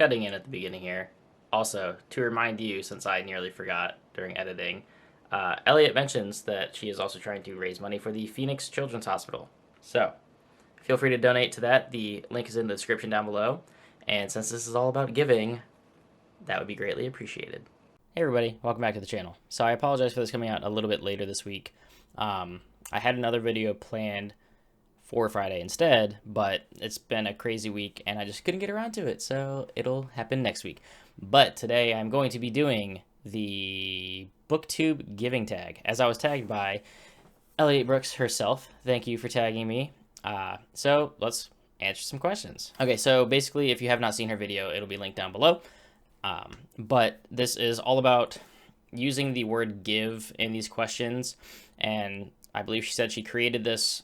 cutting in at the beginning here. Also, to remind you, since I nearly forgot during editing, Elliot mentions that she is also trying to raise money for the Phoenix Children's Hospital. So, feel free to donate to that. The link is in the description down below. And since this is all about giving, that would be greatly appreciated. Hey everybody, welcome back to the channel. So I apologize for this coming out a little bit later this week. I had another video planned for Friday instead, but it's been a crazy week and I just couldn't get around to it, so it'll happen next week. But today I'm going to be doing the BookTube Giving Tag, as I was tagged by Elliot Brooks herself. Thank you for tagging me. So let's answer some questions. Okay, so basically if you have not seen her video, it'll be linked down below. But this is all about using the word give in these questions, and I believe she said she created this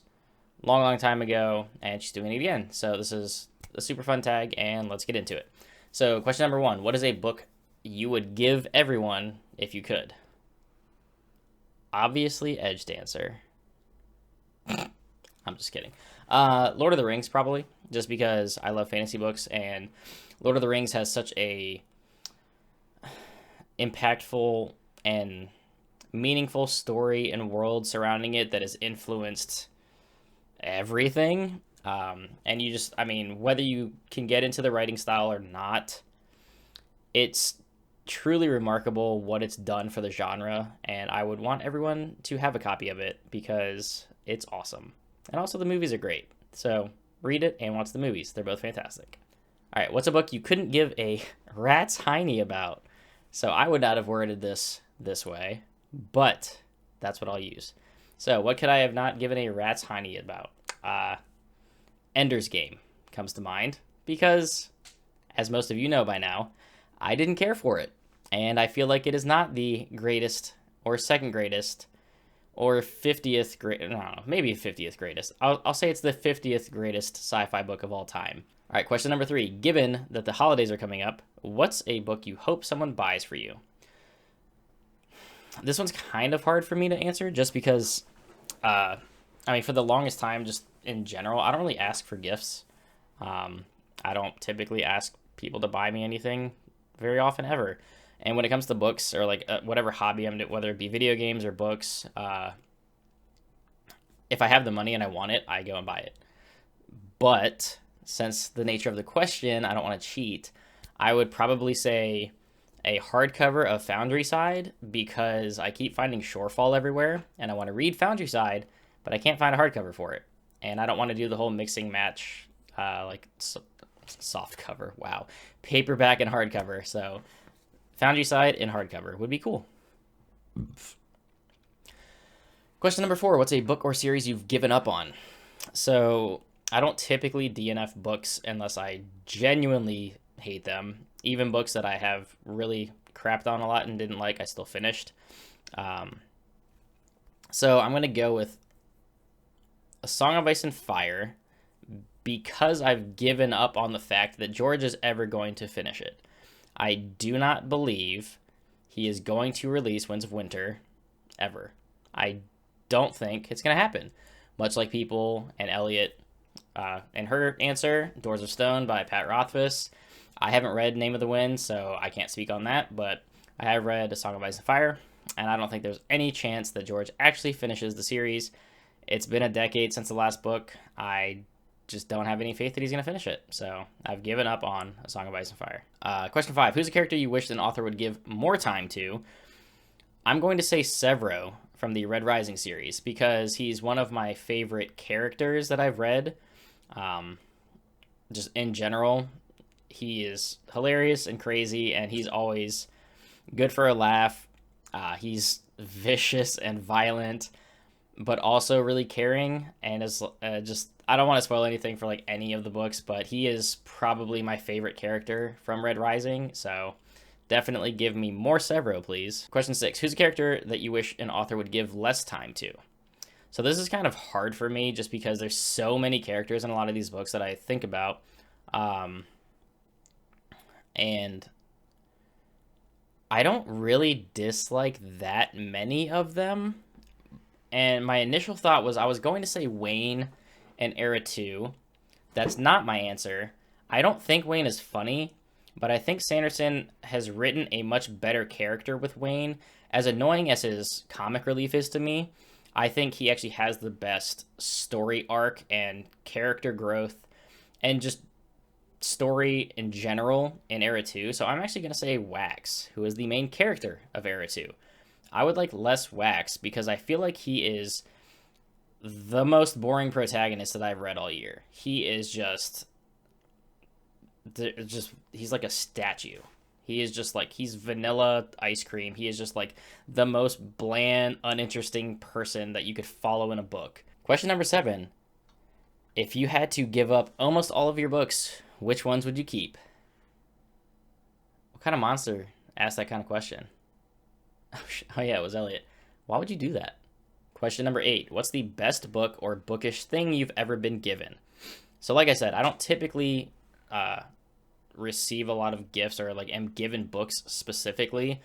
long time ago, and she's doing it again. So this is a super fun tag, and let's get into it. So question number 1, what is a book you would give everyone if you could? Obviously Edge Dancer. I'm just kidding. Lord of the Rings, probably, just because I love fantasy books, and Lord of the Rings has such a impactful and meaningful story and world surrounding it that has influenced everything. And you just, I mean, whether you can get into the writing style or not, it's truly remarkable what it's done for the genre, and I would want everyone to have a copy of it because it's awesome. And also the movies are great. So read it and watch the movies. They're both fantastic. All right, what's a book you couldn't give a rat's hiney about? So I would not have worded this way, but that's what I'll use. So what could I have not given a rat's hiney about? Ender's Game comes to mind because, as most of you know by now, I didn't care for it. And I feel like it is not the greatest or second greatest or 50th great, I don't know, maybe 50th greatest. I'll say it's the 50th greatest sci-fi book of all time. All right, question number 3. Given that the holidays are coming up, what's a book you hope someone buys for you? This one's kind of hard for me to answer just because, I mean, for the longest time, just in general, I don't really ask for gifts. I don't typically ask people to buy me anything very often ever. And when it comes to books or like whatever hobby I'm doing, whether it be video games or books, if I have the money and I want it, I go and buy it. But since the nature of the question, I don't want to cheat, I would probably say a hardcover of Foundryside because I keep finding Shorefall everywhere and I want to read Foundryside, but I can't find a hardcover for it. And I don't want to do the whole mixing match, soft cover. Wow. Paperback and hardcover. So Foundryside in hardcover would be cool. Question number 4, what's a book or series you've given up on? So I don't typically DNF books unless I genuinely hate them. Even books that I have really crapped on a lot and didn't like, I still finished. So I'm going to go with A Song of Ice and Fire because I've given up on the fact that George is ever going to finish it. I do not believe he is going to release Winds of Winter ever. I don't think it's going to happen. Much like people and Elliot and her answer, Doors of Stone by Pat Rothfuss. I haven't read Name of the Wind, so I can't speak on that, but I have read A Song of Ice and Fire, and I don't think there's any chance that George actually finishes the series. It's been a decade since the last book. I just don't have any faith that he's going to finish it, so I've given up on A Song of Ice and Fire. Question 5, who's a character you wish an author would give more time to? I'm going to say Severo from the Red Rising series because he's one of my favorite characters that I've read. Just in general, he is hilarious and crazy, and he's always good for a laugh. He's vicious and violent, but also really caring, and is just, I don't want to spoil anything for like any of the books, but he is probably my favorite character from Red Rising, so definitely give me more Severo, please. Question 6, who's a character that you wish an author would give less time to? So this is kind of hard for me just because there's so many characters in a lot of these books that I think about. And I don't really dislike that many of them. And my initial thought was I was going to say Wayne and Era 2. That's not my answer. I don't think Wayne is funny, but I think Sanderson has written a much better character with Wayne. As annoying as his comic relief is to me, I think he actually has the best story arc and character growth and just story in general in Era 2. So I'm actually going to say Wax, who is the main character of Era 2. I would like less Wax because I feel like he is the most boring protagonist that I've read all year. He is just he's like a statue. He is just like, he's vanilla ice cream. He is just like the most bland, uninteresting person that you could follow in a book. Question number 7. If you had to give up almost all of your books, which ones would you keep? What kind of monster asked that kind of question? Oh yeah, it was Elliot. Why would you do that? Question number 8. What's the best book or bookish thing you've ever been given? So like I said, I don't typically receive a lot of gifts or like am given books specifically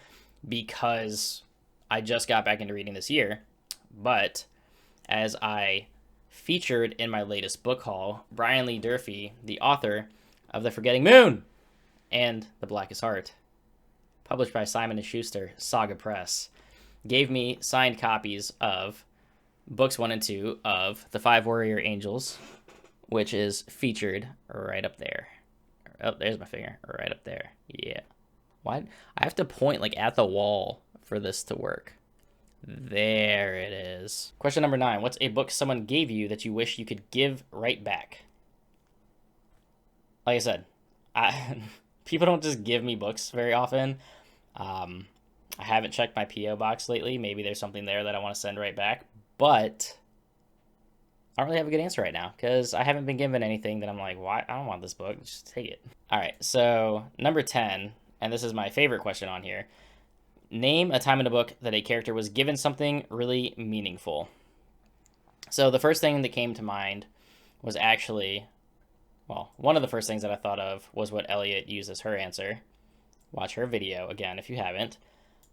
because I just got back into reading this year. But as I featured in my latest book haul, Brian Lee Durfee, the author of The Forgetting Moon and The Blackest Heart, published by Simon & Schuster, Saga Press, gave me signed copies of books 1 and 2 of The Five Warrior Angels, which is featured right up there. Oh, there's my finger. Right up there. Yeah. Why? I have to point like at the wall for this to work. There it is. Question number 9. What's a book someone gave you that you wish you could give right back? Like I said, people don't just give me books very often. I haven't checked my P.O. box lately. Maybe there's something there that I want to send right back. But I don't really have a good answer right now because I haven't been given anything that I'm like, why? I don't want this book. Just take it. All right. So number 10, and this is my favorite question on here. Name a time in a book that a character was given something really meaningful. So the first thing that came to mind was actually, well, one of the first things that I thought of was what Elliot used as her answer. Watch her video again if you haven't.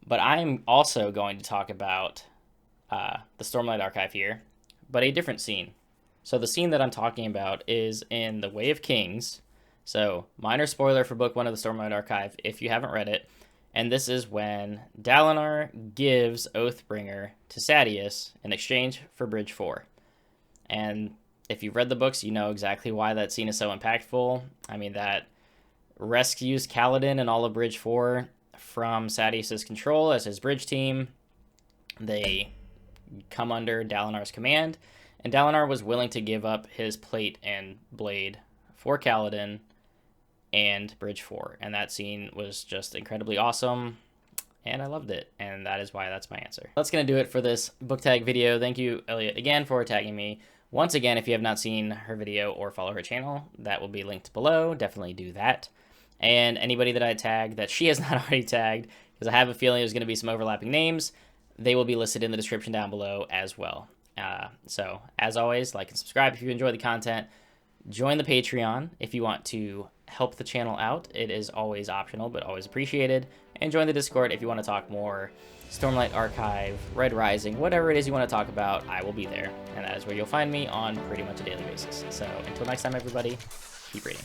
But I'm also going to talk about the Stormlight Archive here, but a different scene. So the scene that I'm talking about is in The Way of Kings. So minor spoiler for book 1 of the Stormlight Archive if you haven't read it. And this is when Dalinar gives Oathbringer to Sadeas in exchange for Bridge 4. And if you've read the books, you know exactly why that scene is so impactful. I mean, that rescues Kaladin and all of Bridge 4 from Sadeas' control as his bridge team. They come under Dalinar's command, and Dalinar was willing to give up his plate and blade for Kaladin and Bridge 4, and that scene was just incredibly awesome, and I loved it, and that is why that's my answer. That's going to do it for this book tag video. Thank you, Elliot, again for tagging me. Once again, if you have not seen her video or follow her channel, that will be linked below. Definitely do that. And anybody that I tagged that she has not already tagged, because I have a feeling there's going to be some overlapping names, they will be listed in the description down below as well. So, as always, like and subscribe if you enjoy the content. Join the Patreon if you want to help the channel out. It is always optional, but always appreciated. And join the Discord if you want to talk more Stormlight Archive, Red Rising, whatever it is you want to talk about, I will be there. And that is where you'll find me on pretty much a daily basis. So, until next time, everybody, keep reading.